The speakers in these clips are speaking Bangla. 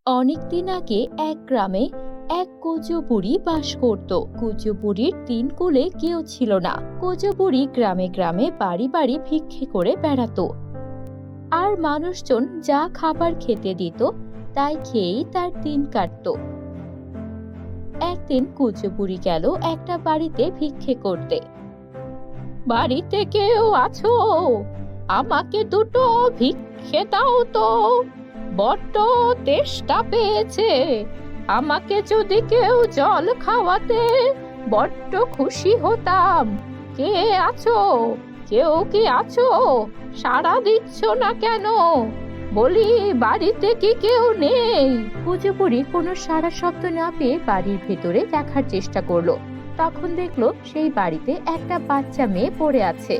অনেকদিন আগে এক গ্রামে এক কুঁজো বুড়ি বাস করত। কুঁজো বুড়ির তিন কুলে কেউ ছিল না। কুঁজো বুড়ি গ্রামে গ্রামে বাড়ি বাড়ি ভিক্ষে করে বেড়াতো, আর মানুষজন যা খাবার খেতে দিত তাই খেয়েই তার দিন কাটতো। একদিন কুঁজো বুড়ি গেল একটা বাড়িতে ভিক্ষে করতে। বাড়িতে কেউ আছো? আমাকে দুটো ভিক্ষে দাও তো, বড্ড তেষ্টা পেয়েছে। আমাকে যদি কেউ জল খাওয়াতে বড্ড খুশি হতাম। কে আছো? কেউ কি আছো? সাড়া দিচ্ছ না কেন? বলি, বাড়িতে কি কেউ নেই? কুঁজো বুড়ি কোনো সাড়া শব্দ না পেয়ে বাড়ির ভেতরে দেখার চেষ্টা করলো। তখন দেখলো সেই বাড়িতে একটা বাচ্চা মেয়ে পড়ে আছে,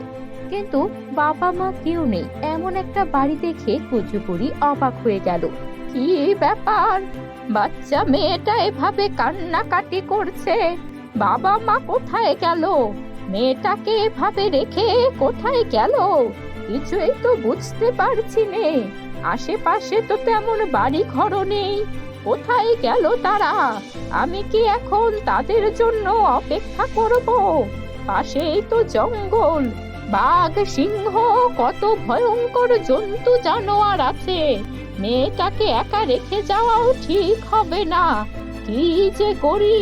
কিন্তু বাবা মা কেউ নেই। এমন একটা বাড়ি দেখে কুঁজো বুড়ি অবাক হয়ে গেল। কি ব্যাপার, বাচ্চা মেয়েটা এভাবে কান্নাকাটি করছে? বাবা মা কোথায় গেল? মেয়েটাকে এভাবে রেখে কোথায় গেল? কিছুই তো বুঝতে পারছি নে। আশেপাশে তো তেমন বাড়ি ঘরও নেই। কোথায় গেল তারা? আমি কি এখন তাদের জন্য অপেক্ষা করব? পাশেই তো জঙ্গল, বাঘ, সিংহ, কত ভয়ঙ্কর জন্তু জানোয়ার আছে। মেয়েটাকে একা রেখে যাওয়াও ঠিক হবে না। কি যে করি?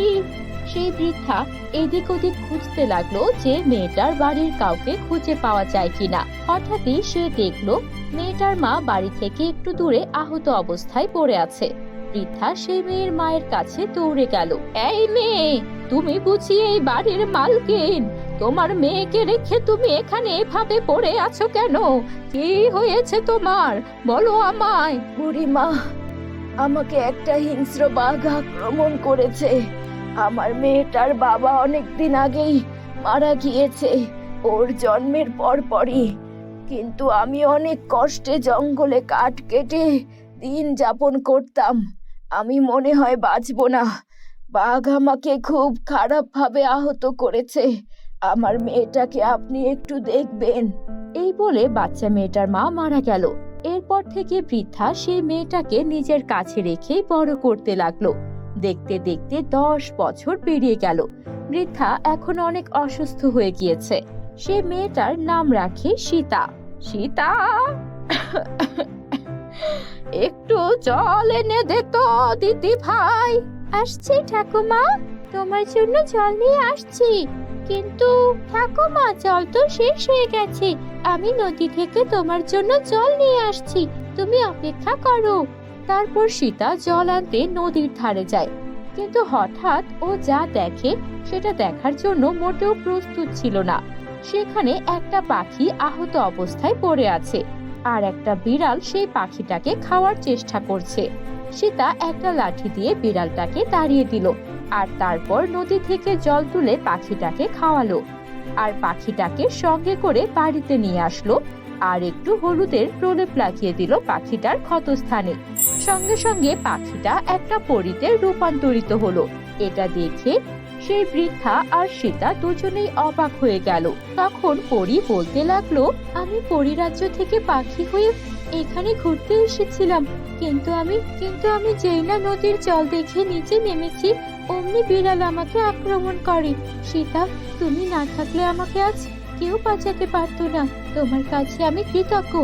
সেই বৃদ্ধা এদিক ওদিক খুঁজতে লাগলো যে মেয়েটার বাড়ির কাউকে খুঁজে পাওয়া যায় কিনা। হঠাৎই সে দেখলো মেয়েটার মা বাড়ি থেকে একটু দূরে আহত অবস্থায় পড়ে আছে। বৃদ্ধা সেই মেয়ের মায়ের কাছে দৌড়ে গেল। এই মেয়ে, তুমি বুঝি এই বাড়ির মালকিন? তোমার মেয়েকে রেখে তুমি এখানে এভাবে পড়ে আছো কেন? কি হয়েছে তোমার? বলো আমায়। বুড়িমা, আমাকে একটা হিংস্র বাঘ আক্রমণ করেছে। আমার মেয়েটার বাবা অনেকদিন আগেই মারা গিয়েছে, ওর জন্মের পরপরই। কিন্তু আমি অনেক কষ্টে জঙ্গলে কাঠ কেটে দিন যাপন করতাম। আমি মনে হয় বাঁচবো না। বাঘ আমাকে খুব খারাপ ভাবে আহত করেছে। আমার মেয়েটাকে আপনি একটু দেখবেন। এই বলে বাচ্চা মেয়েটার মা মারা গেল। এরপর থেকে বৃদ্ধা সেই মেয়েটাকে নিজের কাছে রেখেই বড় করতে লাগলো। দেখতে দেখতে 10 বছর পেরিয়ে গেল। বৃদ্ধা এখন অনেক অসুস্থ হয়ে গিয়েছে। সে মেয়েটার নাম রাখে সীতা। সীতা, একটু জল এনে দে তো দিদি ভাই। আসছি ঠাকুমা, তোমার জন্য জল নিয়ে আসছি। কিন্তু ঠাকুমা, জল তো শেষ হয়ে গেছে। আমি নদী থেকে তোমার জন্য জল নিয়ে আসছি, তুমি অপেক্ষা করো। তারপর সীতা জল আনতে নদীর ধারে যায়, কিন্তু হঠাৎ ও যা দেখে সেটা দেখার জন্য মোটেও প্রস্তুত ছিল না। সেখানে একটা পাখি আহত অবস্থায় পড়ে আছে, আর একটা বিড়াল সেই পাখিটাকে খাওয়ার চেষ্টা করছে। সীতা একটা লাঠি দিয়ে বিড়ালটাকে তাড়িয়ে দিল, আর তারপর নদী থেকে জল তুলে পাখিটাকে খাওয়ালো, আর পাখিটাকে সঙ্গে করে বাড়িতে নিয়ে আসলো, আর একটু হলুদের প্রলেপ লাগিয়ে দিল পাখিটার ক্ষতস্থানে। সঙ্গে সঙ্গে পাখিটা একটা পরীতে রূপান্তরিত হলো। এটা দেখে সেই বৃদ্ধা আর সীতা দুজনেই অবাক হয়ে গেল। তখন পরী বলতে লাগলো, আমি পরীরাজ্য থেকে পাখি হয়ে এখানে ঘুরতে এসেছিলাম, কিন্তু আমি যেই না নদীর জল দেখে নিচে নেমেছি, অমনি বিড়াল আমাকে আক্রমণ করে। সীতা, তুমি না থাকলে আমাকে আজ কেউ বাঁচাতে পারতো না। তোমার কাছে আমি কৃতজ্ঞ।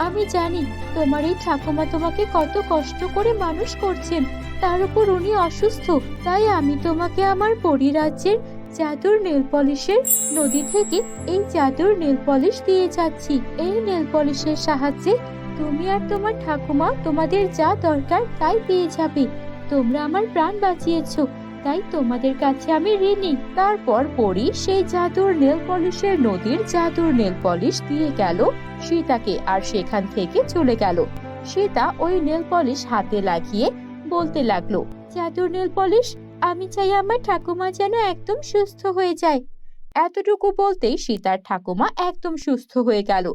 আমি জানি তোমার এই ঠাকুমা তোমাকে কত কষ্ট করে মানুষ করছেন, তার উপর উনি অসুস্থ। তাই আমি তোমাকে আমার পরিরাজ্যের জাদুর নেল পলিশের নদী থেকে এই জাদুর নেল পলিশ দিয়ে যাচ্ছি। এই নেল পলিশের সাহায্যে তুমি আর তোমার ঠাকুমা তোমাদের যা দরকার তাই পেয়ে যাবে। তোমরা আমার প্রাণ বাঁচিয়েছো, তাই তোমাদের কাছে আমি ঋণী। তারপর পরী সেই জাদুর নেল পলিশের নদীর জাদুর নেল পলিশ দিয়ে গেল সীতাকে, আর সেখান থেকে চলে গেল। সীতা ওই নেল পলিশ হাতে লাগিয়ে বলতে লাগলো, জাদুর নেল পলিশ, আমি চাই আমার ঠাকুমা যেন একদম সুস্থ হয়ে যায়। এতটুকু বলতেই সীতার ঠাকুমা একদম সুস্থ হয়ে গেল।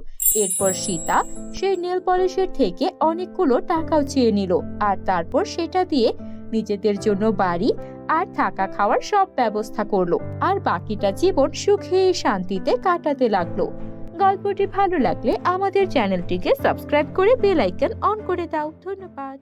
এরপর সীতা সেই নেল পলিশের থেকে অনেকগুলো টাকাও চেয়ে নিল, আর তারপর সেটা দিয়ে নিজেদের জন্য বাড়ি আর থাকা খাওয়ার সব ব্যবস্থা করলো, আর বাকিটা জীবন সুখে শান্তিতে কাটাতে লাগলো। গল্পটি ভালো লাগলে আমাদের চ্যানেলটিকে সাবস্ক্রাইব করে বেল আইকন অন করে দাও। ধন্যবাদ।